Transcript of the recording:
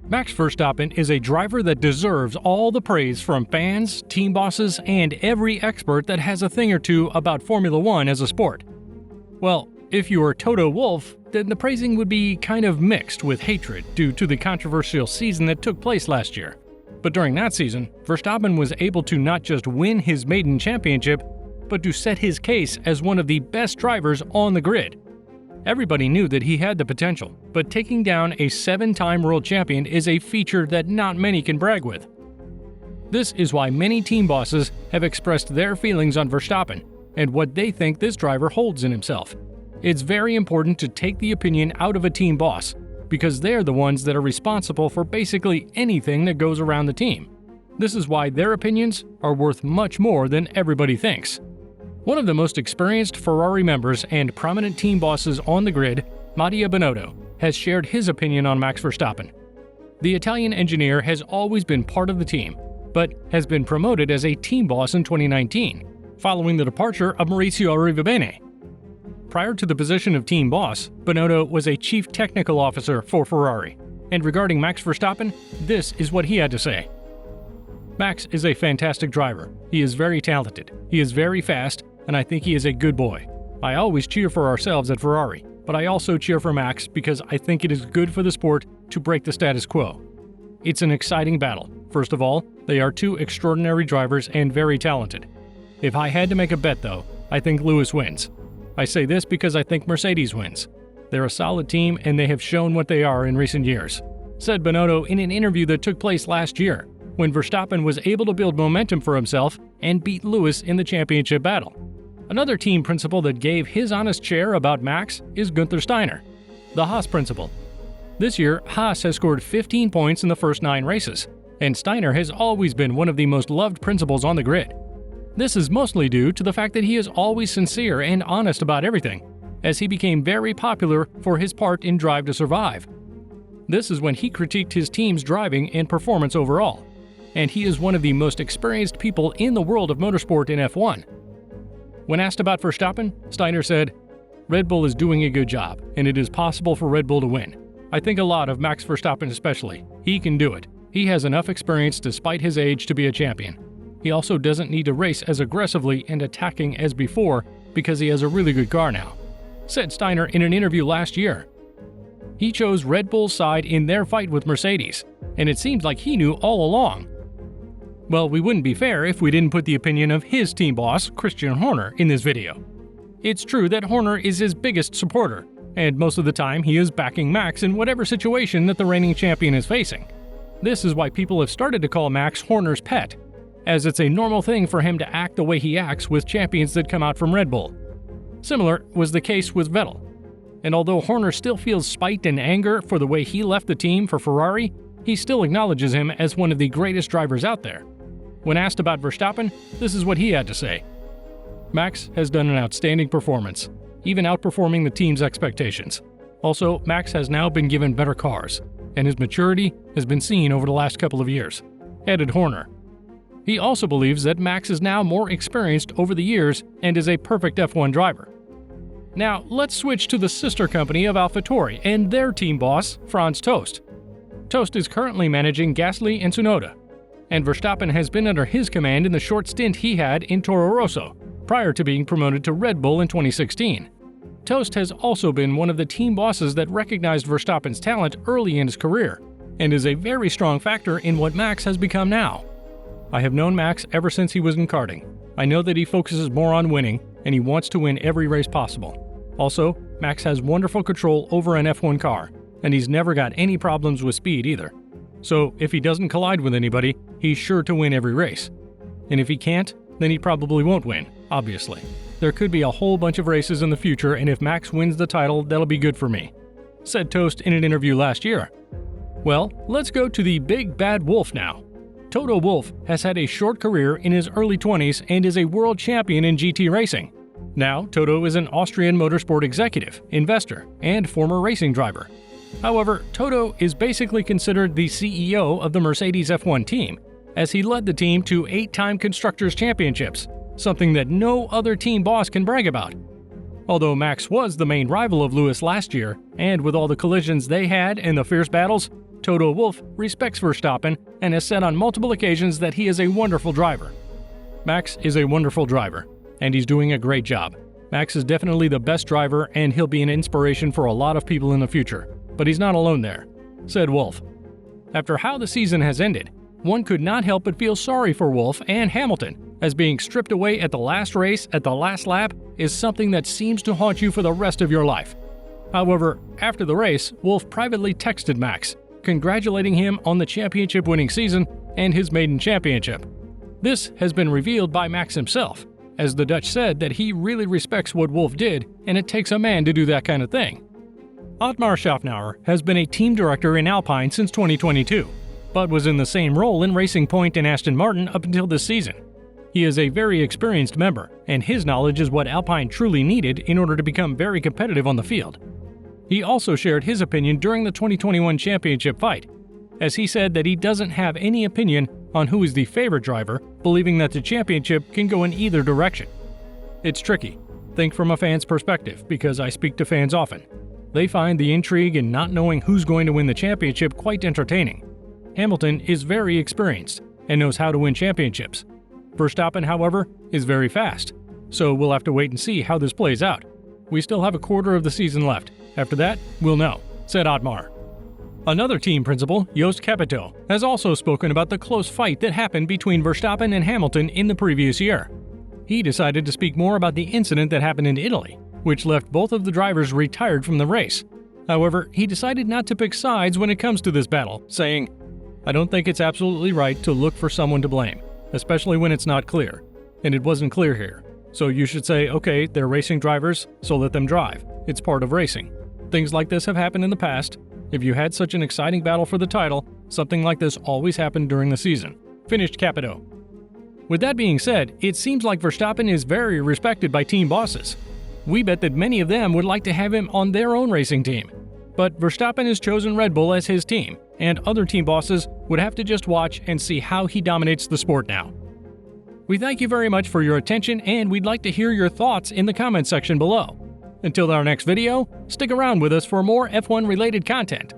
Max Verstappen is a driver that deserves all the praise from fans, team bosses, and every expert that has a thing or two about Formula One as a sport. Well, if you were Toto Wolff, then the praising would be kind of mixed with hatred due to the controversial season that took place last year. But during that season, Verstappen was able to not just win his maiden championship, but to set his case as one of the best drivers on the grid. Everybody knew that he had the potential, but taking down a 7-time world champion is a feature that not many can brag with. This is why many team bosses have expressed their feelings on Verstappen and what they think this driver holds in himself. It's very important to take the opinion out of a team boss, because they're the ones that are responsible for basically anything that goes around the team. This is why their opinions are worth much more than everybody thinks. One of the most experienced Ferrari members and prominent team bosses on the grid, Matia Binotto, has shared his opinion on Max Verstappen. The Italian engineer has always been part of the team, but has been promoted as a team boss in 2019, following the departure of Maurizio Arrivabene. Prior to the position of team boss, Binotto was a chief technical officer for Ferrari, and regarding Max Verstappen, this is what he had to say. Max is a fantastic driver. He is very talented, he is very fast, and I think he is a good boy. I always cheer for ourselves at Ferrari, but I also cheer for Max because I think it is good for the sport to break the status quo. It's an exciting battle. First of all, they are two extraordinary drivers and very talented. If I had to make a bet though, I think Lewis wins. I say this because I think Mercedes wins. They're a solid team and they have shown what they are in recent years, said Binotto in an interview that took place last year, when Verstappen was able to build momentum for himself and beat Lewis in the championship battle. Another team principal that gave his honest share about Max is Günther Steiner, the Haas principal. This year, Haas has scored 15 points in the first 9 races, and Steiner has always been one of the most loved principals on the grid. This is mostly due to the fact that he is always sincere and honest about everything, as he became very popular for his part in Drive to Survive. This is when he critiqued his team's driving and performance overall, and he is one of the most experienced people in the world of motorsport in F1. When asked about Verstappen, Steiner said, "Red Bull is doing a good job, and it is possible for Red Bull to win. I think a lot of Max Verstappen especially. He can do it. He has enough experience despite his age to be a champion. He also doesn't need to race as aggressively and attacking as before because he has a really good car now," said Steiner in an interview last year. He chose Red Bull's side in their fight with Mercedes, and it seems like he knew all along. Well, we wouldn't be fair if we didn't put the opinion of his team boss, Christian Horner, in this video. It's true that Horner is his biggest supporter, and most of the time he is backing Max in whatever situation that the reigning champion is facing. This is why people have started to call Max Horner's pet, as it's a normal thing for him to act the way he acts with champions that come out from Red Bull. Similar was the case with Vettel. And although Horner still feels spite and anger for the way he left the team for Ferrari, he still acknowledges him as one of the greatest drivers out there. When asked about Verstappen, this is what he had to say. Max has done an outstanding performance, even outperforming the team's expectations. Also, Max has now been given better cars, and his maturity has been seen over the last couple of years, added Horner. He also believes that Max is now more experienced over the years and is a perfect F1 driver. Now, let's switch to the sister company of AlphaTauri and their team boss, Franz Tost. Tost is currently managing Gasly and Tsunoda, and Verstappen has been under his command in the short stint he had in Toro Rosso, prior to being promoted to Red Bull in 2016. Tost has also been one of the team bosses that recognized Verstappen's talent early in his career, and is a very strong factor in what Max has become now. "I have known Max ever since he was in karting. I know that he focuses more on winning, and he wants to win every race possible. Also, Max has wonderful control over an F1 car, and he's never got any problems with speed either. So if he doesn't collide with anybody, he's sure to win every race. And if he can't, then he probably won't win, obviously. There could be a whole bunch of races in the future, and if Max wins the title, that'll be good for me," said Tost in an interview last year. Well, let's go to the big bad wolf now. Toto Wolff has had a short career in his early 20s and is a world champion in GT racing. Now, Toto is an Austrian motorsport executive, investor, and former racing driver. However, Toto is basically considered the CEO of the Mercedes F1 team, as he led the team to 8-time Constructors' Championships, something that no other team boss can brag about. Although Max was the main rival of Lewis last year, and with all the collisions they had and the fierce battles, Toto Wolff respects Verstappen and has said on multiple occasions that he is a wonderful driver. Max is a wonderful driver, and he's doing a great job. Max is definitely the best driver, and he'll be an inspiration for a lot of people in the future. But he's not alone there, said Wolff. After how the season has ended, one could not help but feel sorry for Wolff and Hamilton, as being stripped away at the last race at the last lap is something that seems to haunt you for the rest of your life. However, after the race, Wolff privately texted Max, congratulating him on the championship-winning season and his maiden championship. This has been revealed by Max himself, as the Dutch said that he really respects what Wolff did, and it takes a man to do that kind of thing. Otmar Szafnauer has been a team director in Alpine since 2022, but was in the same role in Racing Point and Aston Martin up until this season. He is a very experienced member, and his knowledge is what Alpine truly needed in order to become very competitive on the field. He also shared his opinion during the 2021 championship fight, as he said that he doesn't have any opinion on who is the favorite driver, believing that the championship can go in either direction. It's tricky. Think from a fan's perspective, because I speak to fans often. They find the intrigue in not knowing who's going to win the championship quite entertaining. Hamilton is very experienced and knows how to win championships. Verstappen, however, is very fast, so we'll have to wait and see how this plays out. We still have a quarter of the season left. After that, we'll know, said Otmar. Another team principal, Jost Capito, has also spoken about the close fight that happened between Verstappen and Hamilton in the previous year. He decided to speak more about the incident that happened in Italy, which left both of the drivers retired from the race. However, he decided not to pick sides when it comes to this battle, saying, "I don't think it's absolutely right to look for someone to blame, especially when it's not clear. And it wasn't clear here. So you should say, okay, they're racing drivers, so let them drive. It's part of racing. Things like this have happened in the past. If you had such an exciting battle for the title, something like this always happened during the season," finished Capito. With that being said, it seems like Verstappen is very respected by team bosses. We bet that many of them would like to have him on their own racing team. But Verstappen has chosen Red Bull as his team, and other team bosses would have to just watch and see how he dominates the sport now. We thank you very much for your attention, and we'd like to hear your thoughts in the comment section below. Until our next video, stick around with us for more F1 related content.